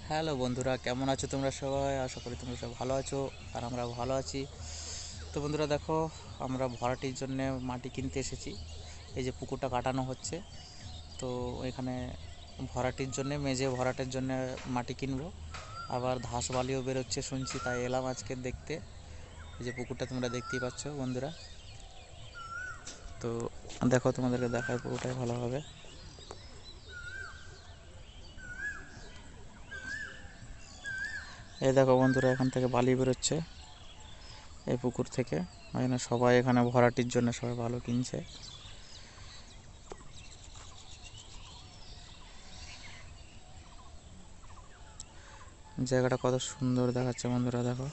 Hello বন্ধুরা, কেমন আছো তোমরা সবাই? আশা করি তোমরা সব ভালো আছো আর আমরা ভালো আছি। তো বন্ধুরা দেখো, আমরা ভরাটির জন্য মাটি কিনতে এসেছি। এই যে পুকুরটা কাটানো হচ্ছে, তো এখানে ভরাটির জন্য, মেঝে ভরাটের জন্য মাটি কিনবো। আবার ধাস বালিও বেরোচ্ছে শুনছি, তাই এলাম আজকে দেখতে। এই যে পুকুরটা তোমরা দেখতেই পাচ্ছ বন্ধুরা। তো দেখো, তোমাদেরকে দেখায় পুকুরটাই ভালো হবে। এই দেখো বন্ধুরা, এখান থেকে বালি বেরোচ্ছে এই পুকুর থেকে। ওই জন্য সবাই এখানে ভরাটির জন্য সবাই ভালো কিনছে। জায়গাটা কত সুন্দর দেখাচ্ছে বন্ধুরা, দেখো।